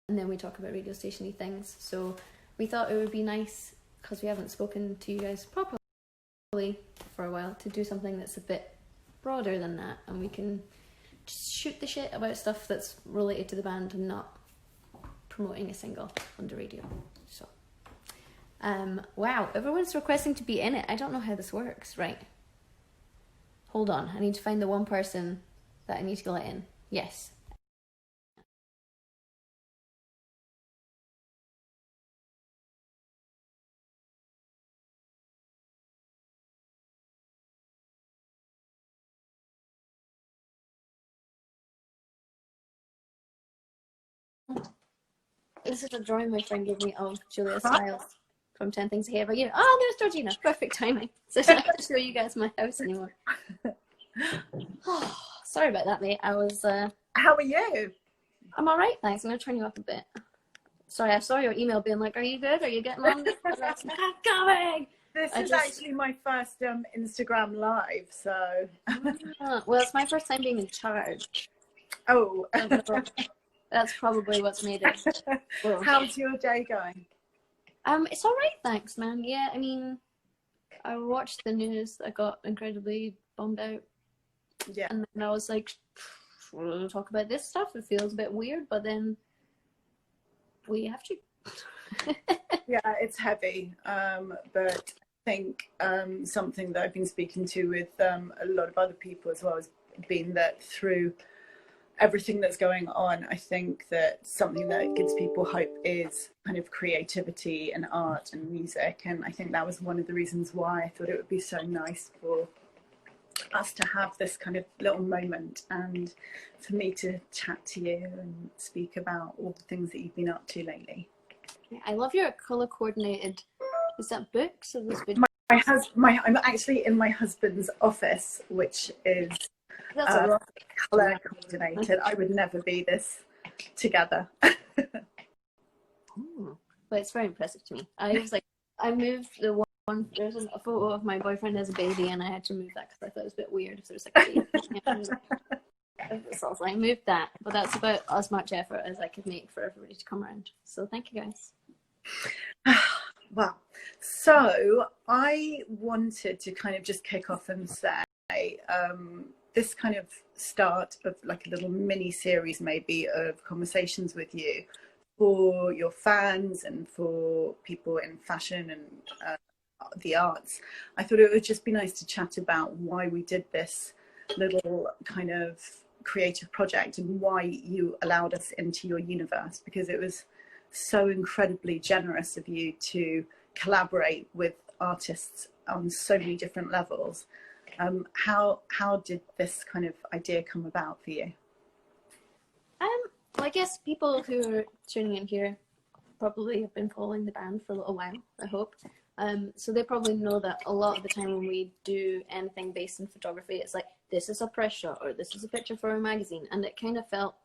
and then we talk about radio stationy things. So we thought it would be nice, because we haven't spoken to you guys properly for a while, to do something that's a bit broader than that, and we can just shoot the shit about stuff that's related to the band and not promoting a single on the radio. So wow, everyone's requesting to be in it. I don't know how this works. Right, hold on, I need to find the one person that I need to let in. Yes. This is a drawing my friend gave me of Julia Stiles from 10 Things I Hate About You. Oh, there's Georgina. Perfect timing. So I don't have to show you guys my house anymore. Oh, sorry about that, mate. I was... How are you? I'm alright, thanks. I'm going to turn you up a bit. Sorry, I saw your email being like, are you good? Are you getting on? I'm coming! This is actually my first Instagram live, so... well, it's my first time being in charge. Oh. That's probably what's made it. Well, how's your day going? It's alright, thanks, man. Yeah, I mean, I watched the news. I got incredibly bummed out. Yeah. And then I was like, we'll talk about this stuff. It feels a bit weird, but then we have to. Yeah, it's heavy. But I think something that I've been speaking to with a lot of other people as well has been that through everything that's going on, I think that something that gives people hope is kind of creativity and art and music. And I think that was one of the reasons why I thought it would be so nice for us to have this kind of little moment and for me to chat to you and speak about all the things that you've been up to lately. I love your colour coordinated. Is that books or this video? I'm actually in my husband's office, which is colour coordinated. I would never be this together. But it's very impressive to me. I was like, I moved the one. There's a photo of my boyfriend as a baby, and I had to move that because I thought it was a bit weird if there's like a baby. So I moved that, but that's about as much effort as I could make for everybody to come around. So thank you guys. Well, so I wanted to kind of just kick off and say this kind of start of like a little mini series maybe of conversations with you for your fans and for people in fashion and the arts. I thought it would just be nice to chat about why we did this little kind of creative project and why you allowed us into your universe, because it was so incredibly generous of you to collaborate with artists on so many different levels. How did this kind of idea come about for you? Well, I guess people who are tuning in here probably have been following the band for a little while, I hope. So they probably know that a lot of the time when we do anything based in photography, it's like, this is a press shot or this is a picture for a magazine. And it kind of felt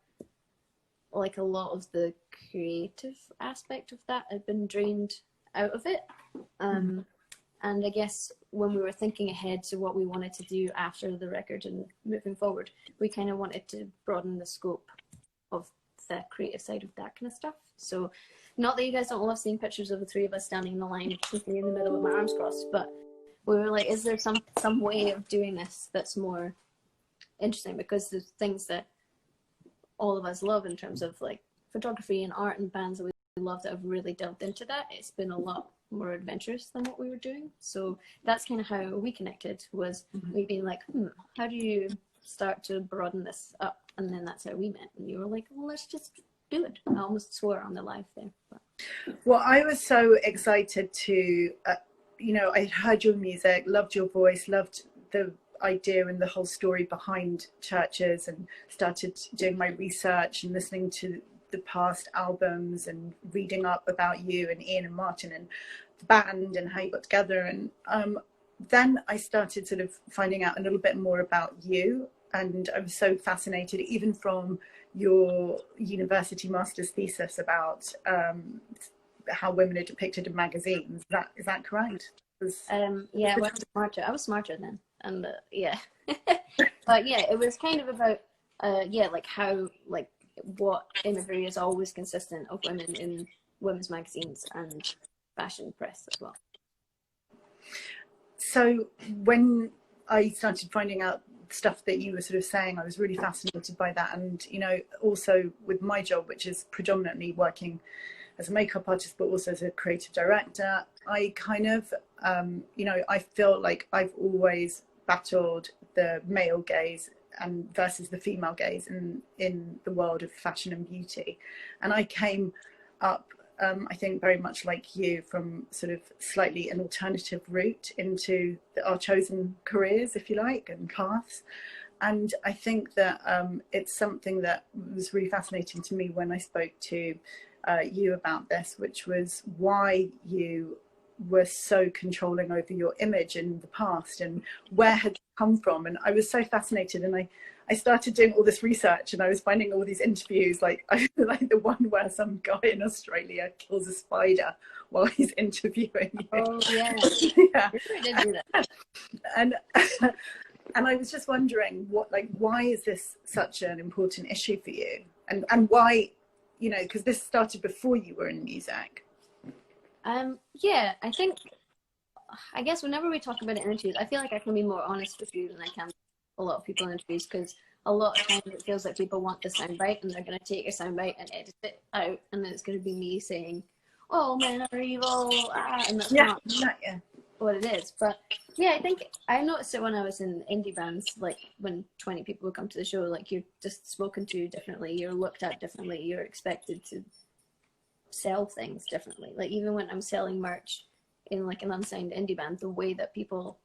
like a lot of the creative aspect of that had been drained out of it. And I guess when we were thinking ahead to what we wanted to do after the record and moving forward, we kind of wanted to broaden the scope of the creative side of that kind of stuff. So not that you guys don't love seeing pictures of the three of us standing in the line with me in the middle with my arms crossed, but we were like, is there some way of doing this that's more interesting? Because the things that all of us love in terms of like photography and art and bands that we love that have really delved into that, it's been a lot more adventurous than what we were doing. So that's kind of how we connected, was we being like, how do you start to broaden this up? And then that's how we met. And you were like, well, let's just do it. I almost swore on the live there. But. Well, I was so excited to, I had heard your music, loved your voice, loved the idea and the whole story behind Chvrches, and started doing my research and listening to the past albums and reading up about you and Ian and Martin and the band and how you got together. And then I started sort of finding out a little bit more about you, and I was so fascinated, even from your university master's thesis about how women are depicted in magazines. Is that correct? Yeah, I was smarter then, and yeah. But yeah, it was kind of about like how like what imagery is always consistent of women in women's magazines and fashion press as well. So when I started finding out stuff that you were sort of saying, I was really fascinated by that. And, you know, also with my job, which is predominantly working as a makeup artist, but also as a creative director, I kind of, you know, I feel like I've always battled the male gaze and versus the female gaze in the world of fashion and beauty. And I came up, I think very much like you, from sort of slightly an alternative route into our chosen careers, if you like, and paths. And I think that it's something that was really fascinating to me when I spoke to you about this, which was why you were so controlling over your image in the past and where had it come from. And I was so fascinated, and I started doing all this research, and I was finding all these interviews, like the one where some guy in Australia kills a spider while he's interviewing you. Oh yeah, Yeah. I did do that. And and I was just wondering, why is this such an important issue for you, and why, you know, because this started before you were in music. Yeah, I guess whenever we talk about it in interviews, I feel like I can be more honest with you than I can with a lot of people in interviews, because a lot of times it feels like people want the soundbite and they're going to take a soundbite and edit it out, and then it's going to be me saying, "Oh, men are evil," and that's not what it is. But yeah, I think I noticed it when I was in indie bands, like when 20 people would come to the show, like you're just spoken to differently, you're looked at differently, you're expected to sell things differently. Like even when I'm selling merch in like an unsigned indie band, the way that people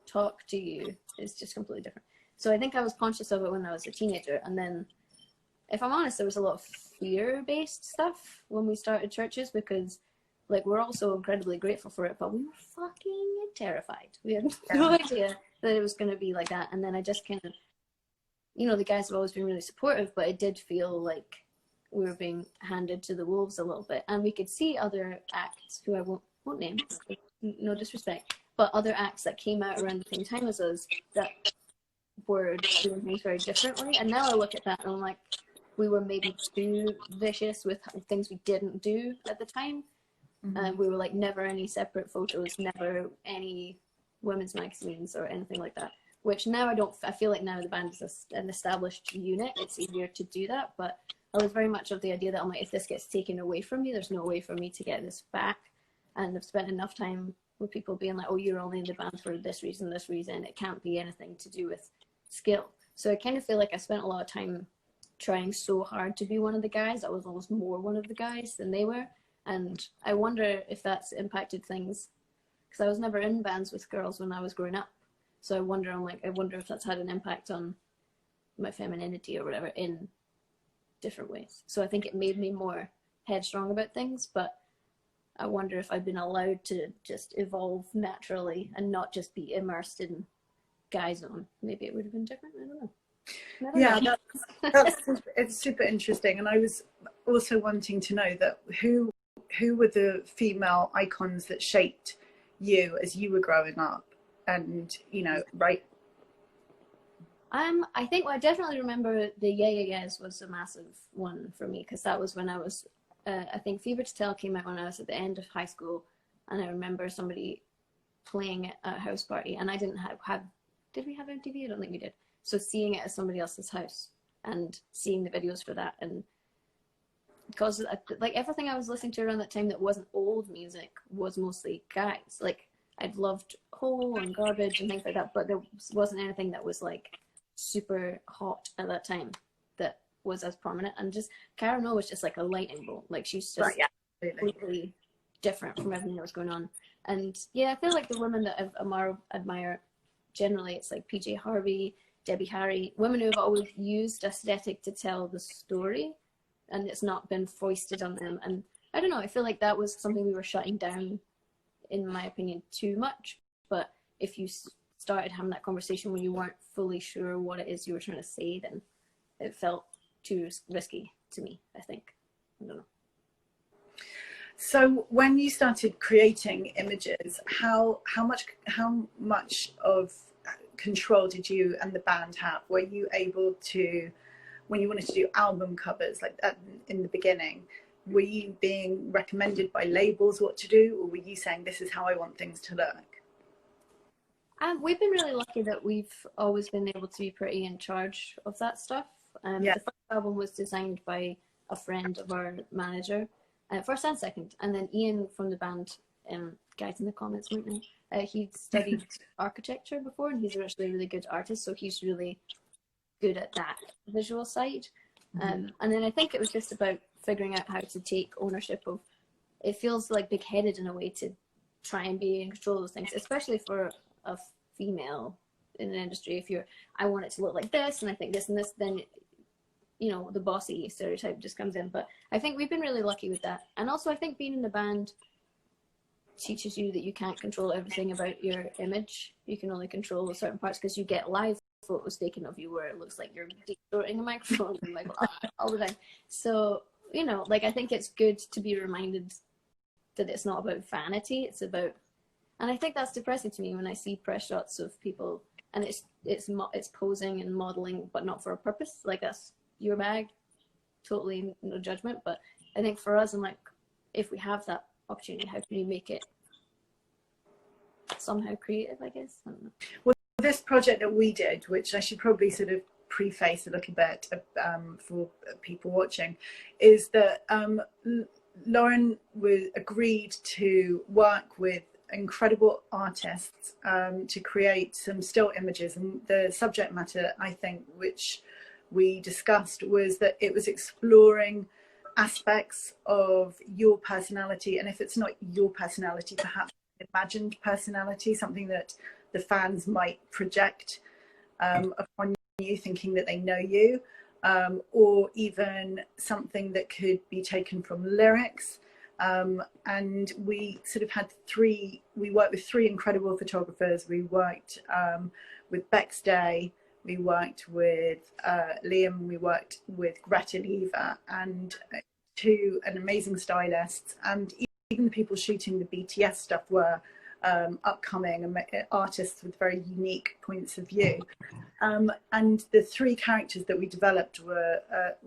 talk to you is just completely different. So I think I was conscious of it when I was a teenager, and then if I'm honest, there was a lot of fear-based stuff when we started Chvrches, because like we're also incredibly grateful for it, but we were fucking terrified. We had no idea that it was going to be like that. And then I just kind of, you know, the guys have always been really supportive, but it did feel like we were being handed to the wolves a little bit. And we could see other acts who I won't name, no disrespect, but other acts that came out around the same time as us that were doing things very differently. And now I look at that and I'm like, we were maybe too vicious with things we didn't do at the time. Mm-hmm. We were like never any separate photos, never any women's magazines or anything like that. Which now I feel like now the band is an established unit. It's easier to do that. But I was very much of the idea that I'm like, if this gets taken away from me, there's no way for me to get this back. And I've spent enough time with people being like, oh, you're only in the band for this reason. It can't be anything to do with skill. So I kind of feel like I spent a lot of time trying so hard to be one of the guys. I was almost more one of the guys than they were. And I wonder if that's impacted things, because I was never in bands with girls when I was growing up. So I wonder if that's had an impact on my femininity or whatever in different ways. So I think it made me more headstrong about things, but I wonder if I'd been allowed to just evolve naturally and not just be immersed in guy zone, maybe it would have been different. I don't know. Yeah, it's super interesting. And I was also wanting to know that who were the female icons that shaped you as you were growing up, and you know, right? I think I definitely remember the Yeah Yeah Yeahs was a massive one for me, because that was when I was I think Fever to Tell came out when I was at the end of high school, and I remember somebody playing it at a house party, and I didn't have did we have MTV? I don't think we did. So seeing it at somebody else's house and seeing the videos for that, and because like everything I was listening to around that time that wasn't old music was mostly guys. Like I'd loved Hole and Garbage and things like that, but there wasn't anything that was like super hot at that time that was as prominent. And just Karen O was just like a lightning bolt. Like she's just completely different from everything that was going on. And yeah, I feel like the women that I admire generally, it's like PJ Harvey, Debbie Harry, women who have always used aesthetic to tell the story, and it's not been foisted on them. And I don't know, I feel like that was something we were shutting down, in my opinion, too much. But if you started having that conversation when you weren't fully sure what it is you were trying to say, then it felt too risky to me, I think. I don't know. So when you started creating images, how much of control did you and the band have? Were when you wanted to do album covers like that in the beginning, were you being recommended by labels what to do, or were you saying this is how I want things to look? We've been really lucky that we've always been able to be pretty in charge of that stuff. The first album was designed by a friend of our manager, first and second, and then Ian from the band, guys in the comments might know, he'd studied architecture before, and he's actually a really good artist, so he's really good at that visual side. And then I think it was just about figuring out how to take ownership of, it feels like big-headed in a way to try and be in control of those things, especially for a female in an industry. If you're, I want it to look like this, and I think this and this, then, you know, the bossy stereotype just comes in. But I think we've been really lucky with that. And also I think being in the band teaches you that you can't control everything about your image. You can only control certain parts, because you get live photos taken of you where it looks like you're distorting a microphone and like all the time. So, you know, like, I think it's good to be reminded that it's not about vanity, it's about, and I think that's depressing to me when I see press shots of people and it's posing and modeling, but not for a purpose. Like, that's your bag, totally no judgment. But I think for us, I'm like, if we have that opportunity, how can we make it somehow creative, I guess? I don't know. Well, this project that we did, which I should probably sort of preface a little bit for people watching, is that Lauren agreed to work with incredible artists to create some still images, and the subject matter, I think, which we discussed, was that it was exploring aspects of your personality, and if it's not your personality, perhaps imagined personality, something that the fans might project upon you, thinking that they know you, or even something that could be taken from lyrics. And we sort of we worked with three incredible photographers. We worked with Bex Day, we worked with Liam, we worked with Greta Lever, and an amazing stylists. And even the people shooting the BTS stuff were upcoming artists with very unique points of view. And the three characters that we developed were,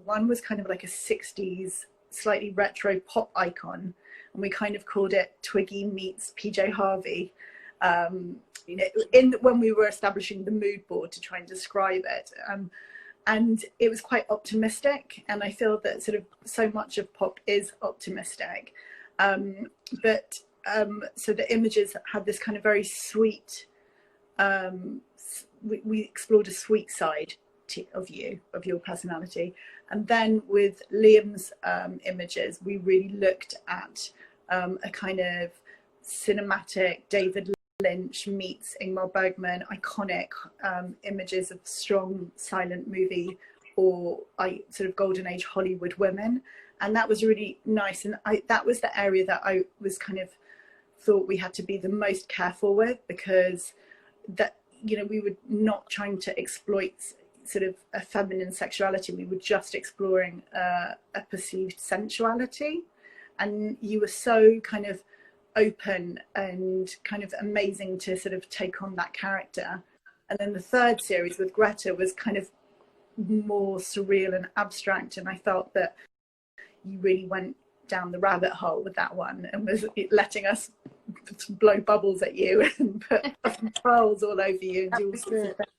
one was kind of like a 60s, slightly retro pop icon, and we kind of called it Twiggy meets PJ Harvey. You know, when we were establishing the mood board to try and describe it. And it was quite optimistic, and I feel that sort of so much of pop is optimistic. But so the images had this kind of very sweet, we explored a sweet side of you, of your personality. And then with Liam's images, we really looked at a kind of cinematic David Lynch meets Ingmar Bergman, iconic images of strong silent movie or sort of golden age Hollywood women. And that was really nice. And that was the area that I was kind of thought we had to be the most careful with, because that, you know, we were not trying to exploit sort of a feminine sexuality. We were just exploring a perceived sensuality. And you were so kind of open and kind of amazing to sort of take on that character. And then the third series with Greta was kind of more surreal and abstract, and I felt that you really went down the rabbit hole with that one and was letting us blow bubbles at you and put pearls all over you and do all sorts of things.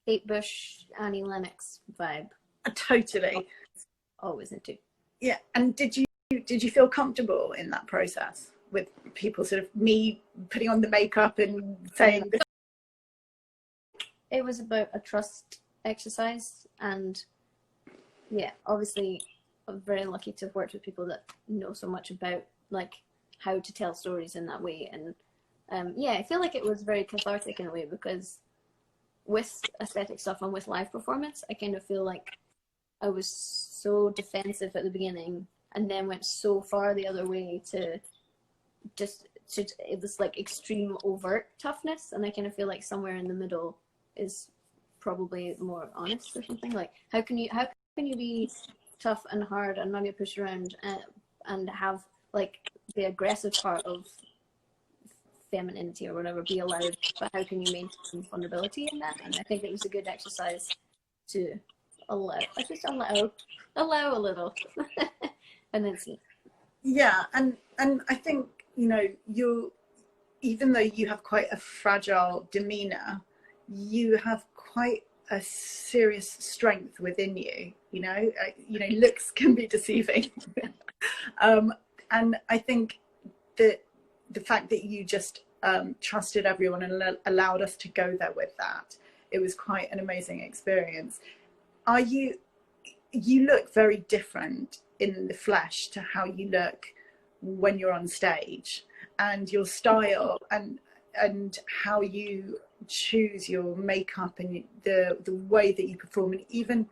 Kate Bush, Annie Lennox vibe. Totally. Always into. Yeah. And did you feel comfortable in that process with people, sort of me putting on the makeup and saying this? It was about a trust exercise, and yeah, obviously I'm very lucky to have worked with people that know so much about like how to tell stories in that way. And yeah, I feel like it was very cathartic in a way, because with aesthetic stuff and with live performance, I kind of feel like I was so defensive at the beginning and then went so far the other way to it was like extreme overt toughness, and I kind of feel like somewhere in the middle is probably more honest or something. Like how can you be tough and hard and not get pushed around and have like the aggressive part of femininity or whatever be allowed, but how can you maintain vulnerability in that? And I think it was a good exercise to allow. I just allow a little, and then see. Yeah, and I think, you know, even though you have quite a fragile demeanor, you have quite a serious strength within you. You know, looks can be deceiving. And I think that the fact that you just trusted everyone and allowed us to go there with that, it was quite an amazing experience. You look very different in the flesh to how you look when you're on stage, and your style and how you choose your makeup and the way that you perform, and even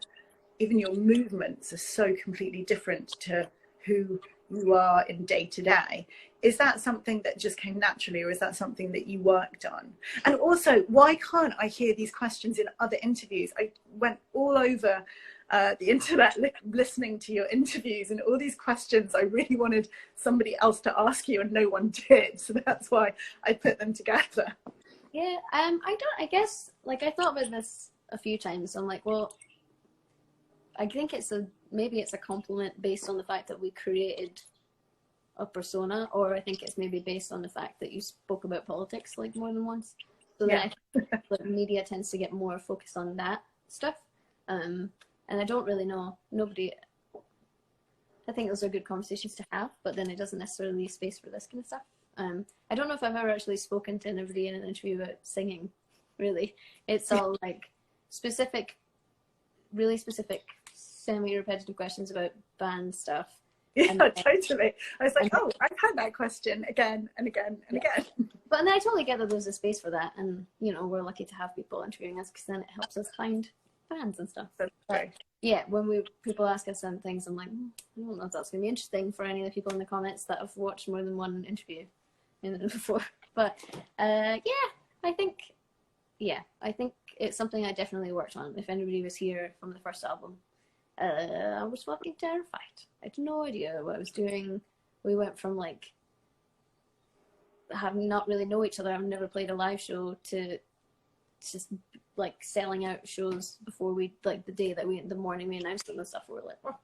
your movements are so completely different to who you are in day to day. Is that something that just came naturally, or is that something that you worked on? And also, why can't I hear these questions in other interviews? I went all over the internet listening to your interviews, and all these questions I really wanted somebody else to ask you and no one did, so that's why I put them together. Yeah, I guess, like, I thought about this a few times. I'm like, well, I think maybe it's a compliment based on the fact that we created a persona, or I think it's maybe based on the fact that you spoke about politics like more than once. So Yeah. that I think media tends to get more focused on that stuff. And I don't really know. I think those are good conversations to have, but then it doesn't necessarily leave space for this kind of stuff. I don't know if I've ever actually spoken to anybody in an interview about singing, really. It's all like really specific, semi-repetitive questions about band stuff. Yeah, totally. I was like, oh, I've had that question again and again and again. But then I totally get that there's a space for that, and, you know, we're lucky to have people interviewing us, because then it helps us find fans and stuff. That's right. Yeah, when people ask us some things, I'm like, I don't know if that's going to be interesting for any of the people in the comments that have watched more than one interview before. But I think it's something I definitely worked on. If anybody was here from the first album, I was fucking terrified. I had no idea what I was doing. We went from like having not really know each other, I've never played a live show, to just like selling out shows before the morning we announced them and stuff. We were like, oh.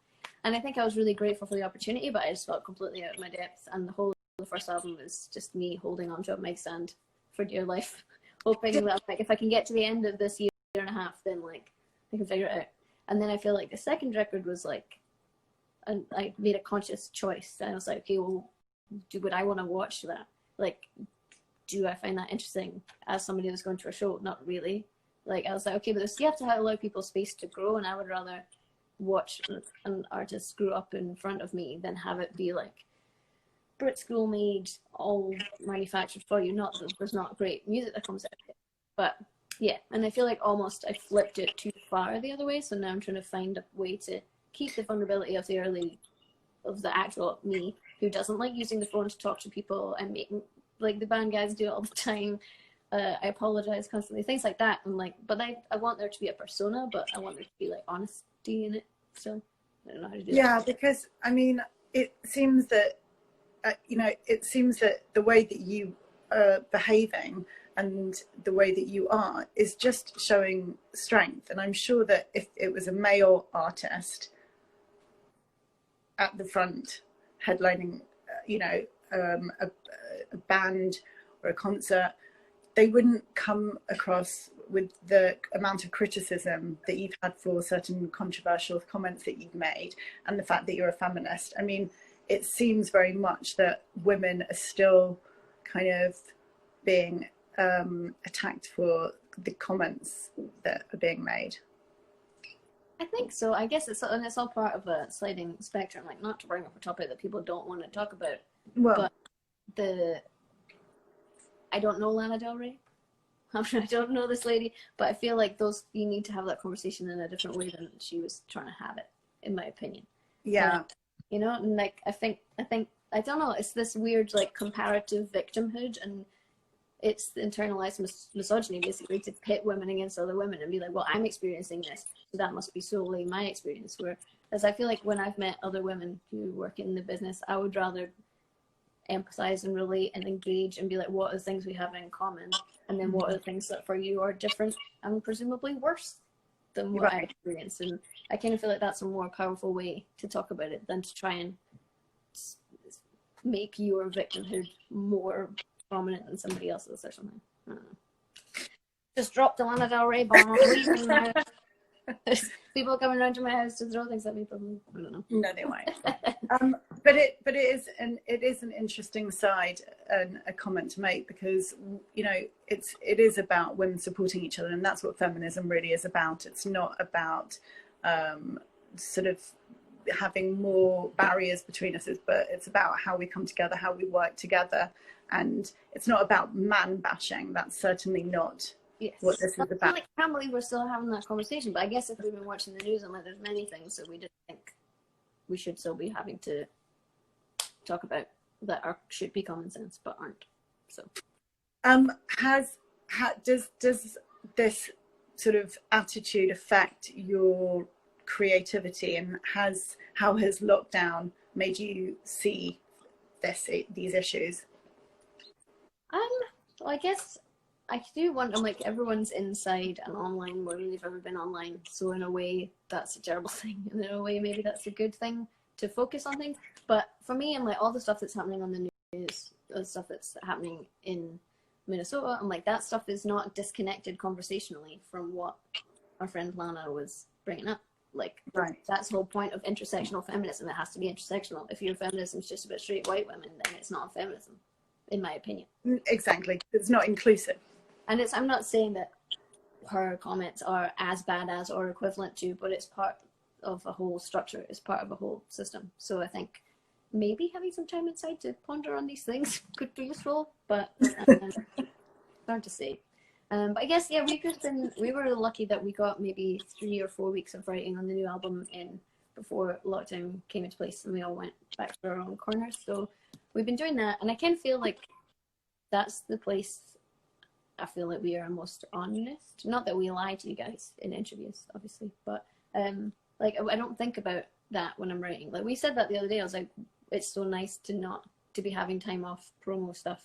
And I think I was really grateful for the opportunity, but I just felt completely out of my depth. And the whole of the first album was just me holding on to a mic stand for dear life, hoping that like if I can get to the end of this year and a half, then like I can figure it out. And then I feel like the second record was like, and I made a conscious choice. And I was like, okay, well, would I want to watch that? Like, do I find that interesting as somebody who's going to a show? Not really. Like, I was like, okay, but you have to allow people space to grow, and I would rather watch an artist screw up in front of me than have it be like Brit School made, all manufactured for you. Not that there's not great music that comes out of it, but yeah. And I feel like almost I flipped it too far the other way, so now I'm trying to find a way to keep the vulnerability of the actual me, who doesn't like using the phone to talk to people and making like the band guys do it all the time. I apologize constantly, things like that. I'm like, but I want there to be a persona, but I want there to be like honesty in it. So I don't know how to do that. Yeah, because I mean, it seems that the way that you are behaving and the way that you are is just showing strength. And I'm sure that if it was a male artist at the front headlining, a band or a concert, they wouldn't come across with the amount of criticism that you've had for certain controversial comments that you've made, and the fact that you're a feminist. I mean, it seems very much that women are still kind of being attacked for the comments that are being made. I think so. I guess it's all part of a sliding spectrum. Like, not to bring up a topic that people don't want to talk about, well, but I don't know Lana Del Rey. I don't know this lady, but I feel like you need to have that conversation in a different way than she was trying to have it, in my opinion. Yeah. You know, and like I think I don't know. It's this weird like comparative victimhood, and it's internalized misogyny, basically, to pit women against other women and be like, well, I'm experiencing this, so that must be solely my experience. Whereas I feel like when I've met other women who work in the business, I would rather empathize and relate and engage and be like, what are the things we have in common, and then what are the things that for you are different and presumably worse than what I experienced. And I kind of feel like that's a more powerful way to talk about it than to try and make your victimhood more prominent than somebody else's or something. I don't know. Just dropped the Lana Del Rey bomb. Leaving my house. There's people coming around to my house to throw things at me. Probably, I don't know. No, they won't. But it is an interesting side and a comment to make, because you know it is about women supporting each other, and that's what feminism really is about. It's not about sort of having more barriers between us, but it's about how we come together, how we work together, and it's not about man bashing. That's certainly not what this is about. I can't believe we're still having that conversation, but I guess if we've been watching the news, and like there's many things that we just think we should still be having to talk about that should be common sense but aren't. So does this sort of attitude affect your creativity, and how has lockdown made you see these issues? Well, I guess I do wonder, like, everyone's inside and online more than they've ever been online, so in a way that's a terrible thing, and in a way maybe that's a good thing to focus on things. But for me, and like all the stuff that's happening on the news, the stuff that's happening in Minnesota, and like that stuff is not disconnected conversationally from what our friend Lana was bringing up. Like, right. That's the whole point of intersectional feminism. It has to be intersectional. If your feminism is just about straight white women, then it's not feminism, in my opinion. Exactly. It's not inclusive. And I'm not saying that her comments are as bad as or equivalent to, but it's part of a whole structure. It's part of a whole system. So I think maybe having some time inside to ponder on these things could be useful, but it's hard to say. But I guess, yeah, we were lucky that we got maybe 3 or 4 weeks of writing on the new album in before lockdown came into place, and we all went back to our own corners. So we've been doing that, and I kind of feel like that's the place I feel like we are most honest. Not that we lie to you guys in interviews, obviously, but like I don't think about that when I'm writing. Like we said that the other day, I was like, it's so nice to be having time off promo stuff.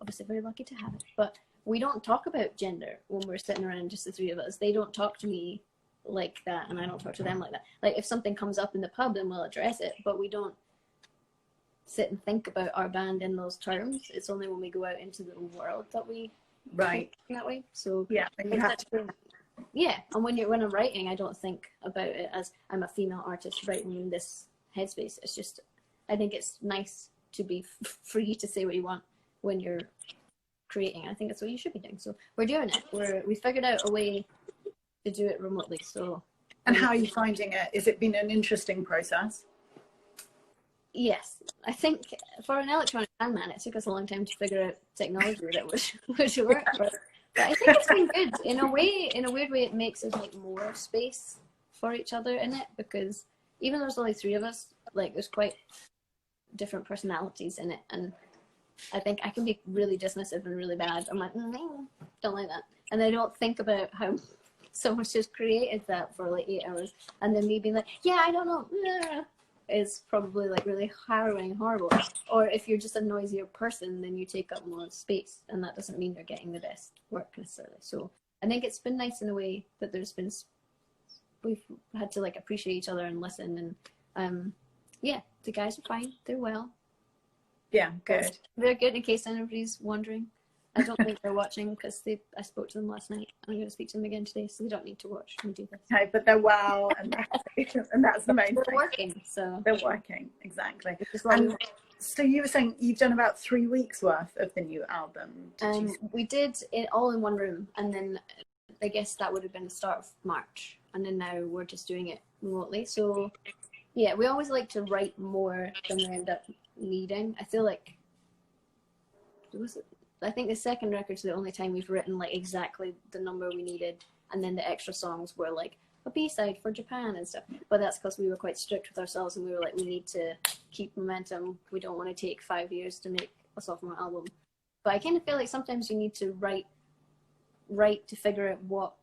Obviously very lucky to have it, but we don't talk about gender when we're sitting around just the three of us. They don't talk to me like that, and I don't talk to them like that. Like if something comes up in the pub, then we'll address it, but we don't sit and think about our band in those terms. It's only when we go out into the world that we think that way. So yeah, and you have to. Yeah, and when I'm writing, I don't think about it as I'm a female artist writing in this headspace. It's just, I think it's nice to be free to say what you want when you're creating. I think that's what you should be doing. So we're doing it. We figured out a way to do it remotely. So. And how are you finding it? Has it been an interesting process? Yes, I think for an electronic band, man, it took us a long time to figure out technology that would work. But I think it's been good in a way. In a weird way, it makes us like more space for each other in it, because even though there's only 3 of us, like there's quite different personalities in it, and I think I can be really dismissive and really bad. I'm like, no, don't like that, and I don't think about how someone's just created that for like 8 hours, and then me being like, yeah, I don't know, is probably like really harrowing and horrible. Or if you're just a noisier person, then you take up more space, and that doesn't mean you're getting the best work necessarily. So I think it's been nice in a way that we've had to like appreciate each other and listen, and yeah, the guys are fine, they're well. Yeah, good. They're good, in case anybody's wondering. I don't think they're watching, because I spoke to them last night. I'm going to speak to them again today, so they don't need to watch me do this. Okay, but they're well, and that's the main thing. They're working, so. They're working, exactly. And so you were saying you've done about 3 weeks worth of the new album. We did it all in one room, and then I guess that would have been the start of March, and then now we're just doing it remotely. So yeah, we always like to write more than we end up needing. I feel like, I think the second record's the only time we've written like exactly the number we needed, and then the extra songs were like a B-side for Japan and stuff. But that's because we were quite strict with ourselves, and we were like, we need to keep momentum. We don't want to take 5 years to make a sophomore album. But I kind of feel like sometimes you need to write to figure out what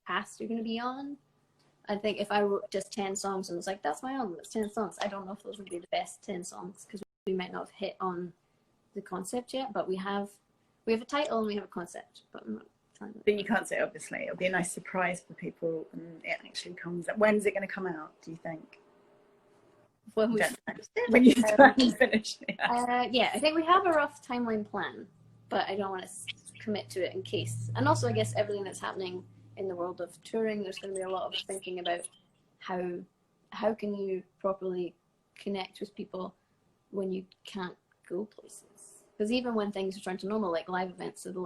path you're going to be on. I think if I wrote just 10 songs and was like, that's my album, it's 10 songs, I don't know if those would be the best 10 songs, because we might not have hit on the concept yet, but we have a title and we have a concept, but I'm not time. But you can't say, obviously. It'll be a nice surprise for people when it actually comes out. When's it going to come out, do you think? When we when you finish. Yeah, I think we have a rough timeline plan, but I don't want to commit to it in case. And also, I guess everything that's happening in the world of touring, there's going to be a lot of thinking about how can you properly connect with people when you can't go places. Because even when things return to normal, like live events are the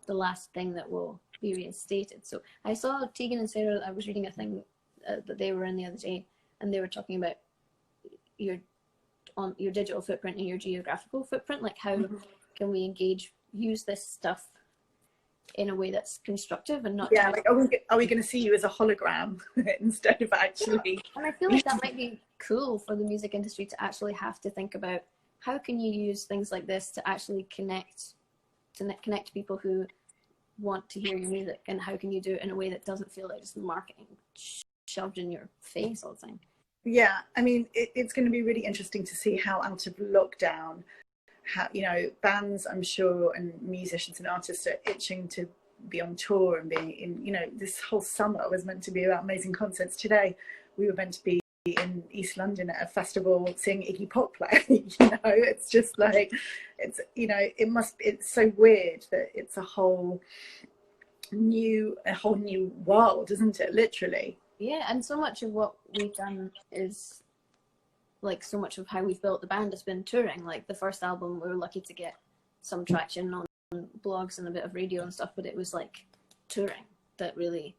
last thing that will be reinstated. So I saw Tegan and Sarah, I was reading a thing that they were in the other day, and they were talking about your digital footprint and your geographical footprint, like how can we use this stuff in a way that's constructive and not like are we going to see you as a hologram instead of actually. And I feel like that might be cool for the music industry to actually have to think about how can you use things like this to actually connect people who want to hear your music, and how can you do it in a way that doesn't feel like just marketing shoved in your face all the time. Yeah, I mean, it's going to be really interesting to see how out of lockdown, how, you know, bands, I'm sure, and musicians and artists are itching to be on tour and being in, you know, this whole summer was meant to be about amazing concerts. Today, we were meant to be in East London at a festival seeing Iggy Pop play. You know, it's just like, it's, you know, it's so weird that it's a whole new world, isn't it? Literally. Yeah, and so much of what we've done is, like, so much of how we've built the band has been touring. Like, the first album, we were lucky to get some traction on blogs and a bit of radio and stuff, but it was, like, touring that really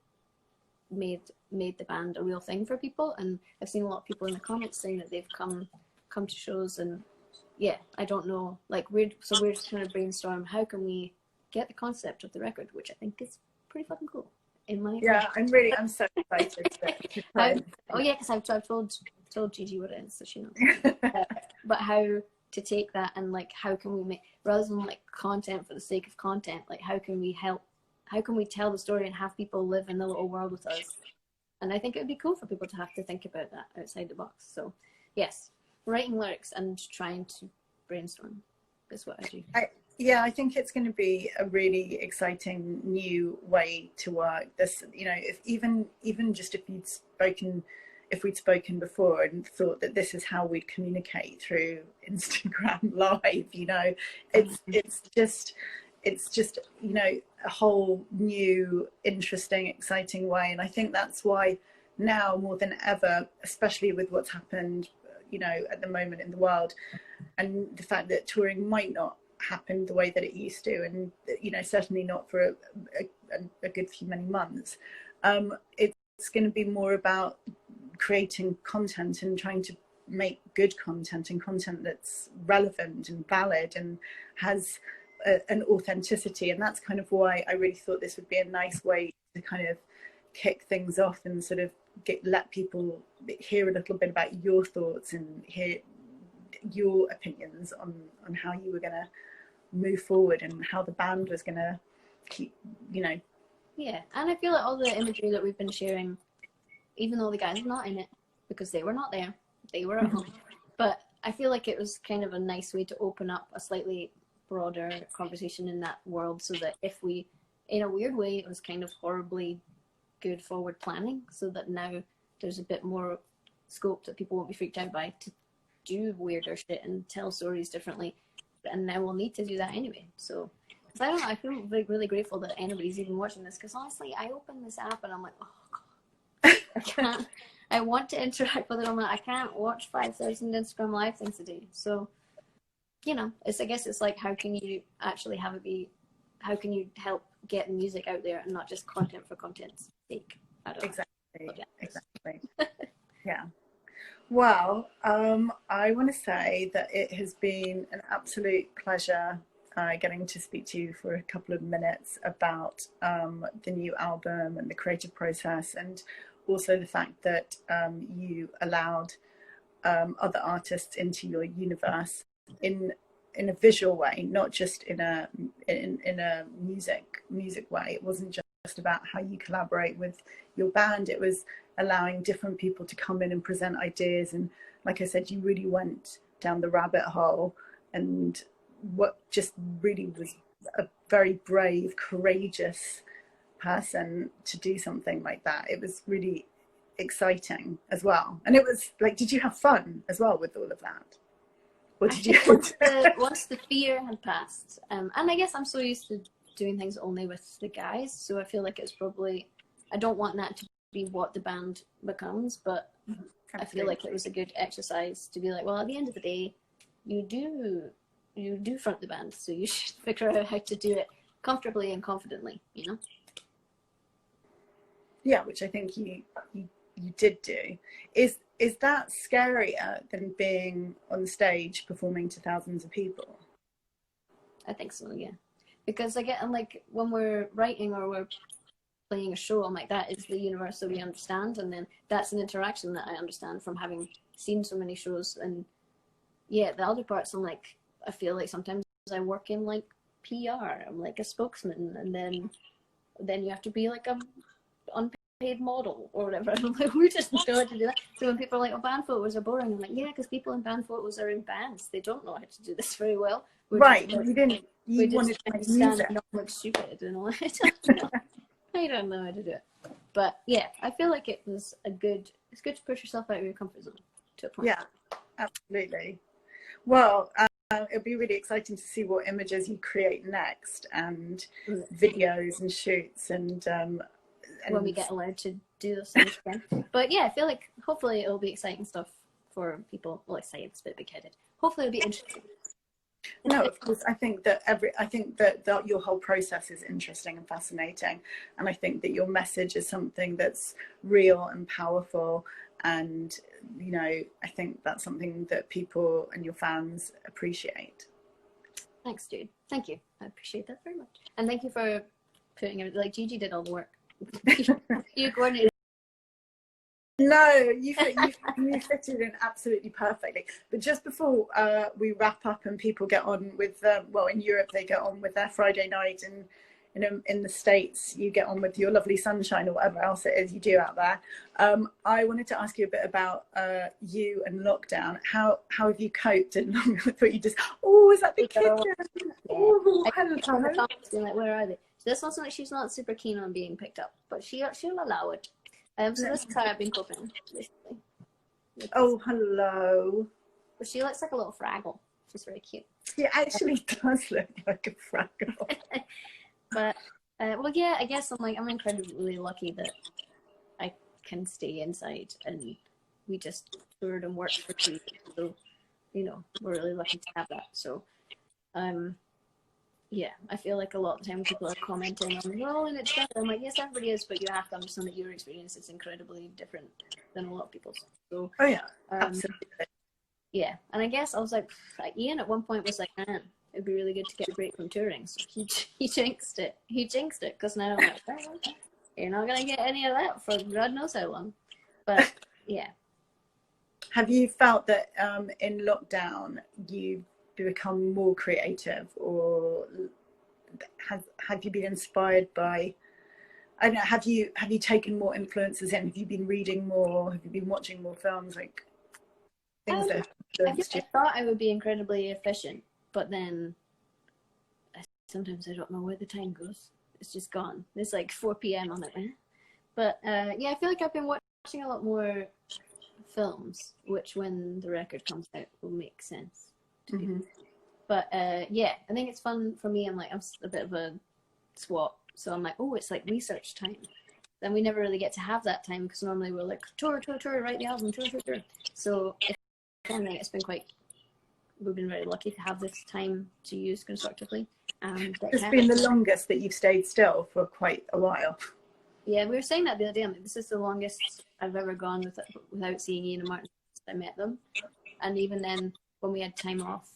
made the band a real thing for people. And I've seen a lot of people in the comments saying that they've come to shows, and, yeah, I don't know. Like, we're just trying to brainstorm how can we get the concept of the record, which I think is pretty fucking cool. I'm so excited because I've told Gigi what it is, so she knows. But how to take that and, like, how can we make, rather than like content for the sake of content, like how can we tell the story and have people live in the little world with us? And I think it would be cool for people to have to think about that outside the box. So yes, writing lyrics and trying to brainstorm is what I do. I think it's going to be a really exciting new way to work. This, you know, if we'd spoken before and thought that this is how we'd communicate through Instagram Live, you know, it's just, you know, a whole new, interesting, exciting way. And I think that's why now more than ever, especially with what's happened, you know, at the moment in the world, and the fact that touring might not happen the way that it used to, and, you know, certainly not for a good few many months, it's going to be more about creating content and trying to make good content, and content that's relevant and valid and has an authenticity. And that's kind of why I really thought this would be a nice way to kind of kick things off and sort of let people hear a little bit about your thoughts and hear your opinions on how you were going to move forward and how the band was going to keep, you know. Yeah, and I feel like all the imagery that we've been sharing, even though the guys are not in it because they were not there, they were at home, but I feel like it was kind of a nice way to open up a slightly broader conversation in that world, so that if we, in a weird way, it was kind of horribly good forward planning, so that now there's a bit more scope that people won't be freaked out by to do weirder shit and tell stories differently, and now we'll need to do that anyway. So I don't know, I feel like really grateful that anybody's even watching this, because honestly I open this app and I'm like, oh god, I can't, I want to interact with it, I'm like, I can't watch 5,000 Instagram live things a day. So, you know, I guess it's like, how can you actually have it be, how can you help get music out there and not just content for content's sake? I don't know. Exactly. Yeah. Well, I want to say that it has been an absolute pleasure getting to speak to you for a couple of minutes about the new album and the creative process, and also the fact that you allowed other artists into your universe in a visual way, not just in a music way. It wasn't just about how you collaborate with your band, it was allowing different people to come in and present ideas. And like I said, you really went down the rabbit hole, and what just really was a very brave, courageous person to do something like that. It was really exciting as well. And it was like, did you have fun as well with all of that? Or did you? Once the fear had passed, and I guess I'm so used to doing things only with the guys, so I feel like it's probably, I don't want that to be what the band becomes, but I feel like it was a good exercise to be like, well, at the end of the day, you do front the band, so you should figure out how to do it comfortably and confidently, you know? Yeah, which I think you did do. Is that scarier than being on stage performing to thousands of people? I think so, yeah. Because I get, and like when we're writing or we're playing a show, I'm like, that is the universe that we understand, and then that's an interaction that I understand from having seen so many shows. And yeah, the other parts, I'm like, I feel like sometimes I work in like PR, I'm like a spokesman, and then you have to be like a unpaid model or whatever. And I'm like, we just know how to do that. So when people are like, oh, band photos are boring, I'm like, yeah, because people in band photos are in bands, they don't know how to do this very well. Right, you wanted to stand and not look stupid and all that. I don't know how to do it, but yeah, I feel like it's good to push yourself out of your comfort zone to a point. Yeah, absolutely. Well, it'll be really exciting to see what images you create next, and videos and shoots, and when we get allowed to do those things again. But yeah, I feel like hopefully it'll be exciting stuff for people. Well, exciting, it's a bit big-headed. Hopefully it'll be interesting. No, of course. I think that your whole process is interesting and fascinating, and I think that your message is something that's real and powerful. And you know, I think that's something that people and your fans appreciate. Thanks, dude. Thank you. I appreciate that very much, and thank you for putting it. Like Gigi did all the work. You coordinated. No, you fitted in absolutely perfectly. But just before we wrap up and people get on with, well, in Europe they get on with their Friday night, and in the States you get on with your lovely sunshine or whatever else it is you do out there. I wanted to ask you a bit about you and lockdown. How have you coped? And I thought you just, oh, is that the kitchen? Yeah. Oh, hello. Like, where are they? So this one's like, she's not super keen on being picked up, but she'll allow it. So this is how I've been coping, basically. Oh, hello. But she looks like a little Fraggle. She's very cute. She actually does look like a Fraggle. But, well, yeah, I guess I'm incredibly lucky that I can stay inside, and we just toured and worked for 2 years. So, you know, we're really lucky to have that. So, yeah, I feel like a lot of the time people are commenting on, well, and it's better. I'm like, yes, everybody is, but you have to understand that your experience is incredibly different than a lot of people's. So, oh yeah, absolutely. Yeah, and I guess I was like Ian at one point was like, man, it'd be really good to get a break from touring. So he jinxed it. He jinxed it, because now I'm like, well, you're not gonna get any of that for God knows how long. But yeah. Have you felt that in lockdown you've become more creative, or have you been inspired by, I don't know, have you taken more influences in? Have you been reading more? Have you been watching more films, like things that have influenced you? I thought I would be incredibly efficient, but then sometimes I don't know where the time goes. It's just gone. It's like 4 p.m. I'm like, eh? But yeah, I feel like I've been watching a lot more films, which when the record comes out will make sense to people. But yeah, I think it's fun for me. I'm a bit of a swap, so I'm like, oh, it's like research time. Then we never really get to have that time, because normally we're like tour, write the album, tour. So if anything, we've been very lucky to have this time to use constructively. It's been the longest that you've stayed still for quite a while. Yeah, we were saying that the other day. This is the longest I've ever gone without seeing Ian and Martin since I met them. And even then, when we had time off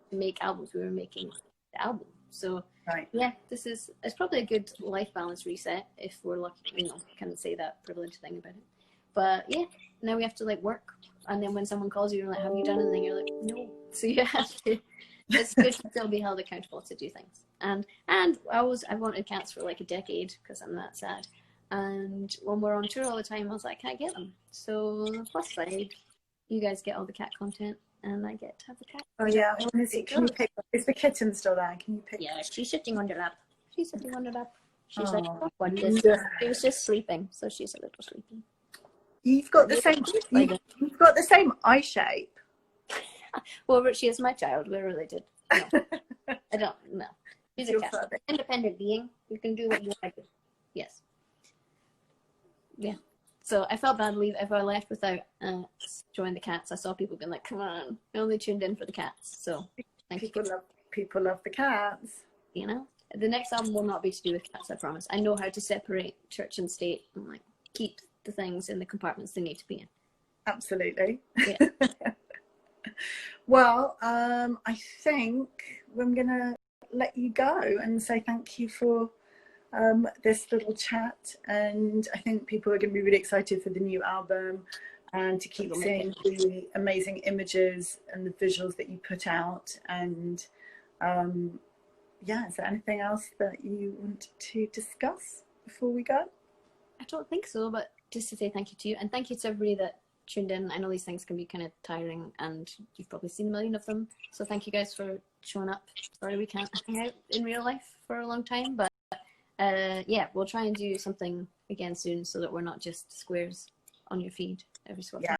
to make albums, we were making the album. So right. Yeah, it's probably a good life balance reset if we're lucky. You know, kind of say that privileged thing about it. But yeah, now we have to like work, and then when someone calls you and like, have you done anything? You're like, no. So you have to. It's good to still be held accountable to do things. And I wanted cats for like a decade because I'm that sad. And when we're on tour all the time, I was like, I can't get them. So plus side, you guys get all the cat content, and I get to have the cat. Oh yeah, I want to see. Can you pick? Is the kitten still there? Can you pick? Yeah, she's sitting on your lap. She's sitting on your lap. She's like, Oh, oh, what is yeah. She was just sleeping, so she's a little sleepy. You've got the same. You've got the same eye shape. Well, she is my child. We're related. No, I don't. No, she's a cat. Independent being. You can do what you want to do. Yes. Yeah. So I felt bad if I left without showing the cats. I saw people being like, "Come on!" I only tuned in for the cats. So thank you. People love the cats. You know, the next album will not be to do with cats. I promise. I know how to separate church and state and like keep the things in the compartments they need to be in. Absolutely. Yeah. Well, I think I'm gonna let you go and say thank you for this little chat, and I think people are going to be really excited for the new album and to keep seeing the amazing images and the visuals that you put out. And yeah, is there anything else that you want to discuss before we go? I don't think so, but just to say thank you to you, and thank you to everybody that tuned in. I know these things can be kind of tiring, and you've probably seen a million of them, so thank you guys for showing up. Sorry we can't hang out in real life for a long time, but yeah, we'll try and do something again soon so that we're not just squares on your feed every so often.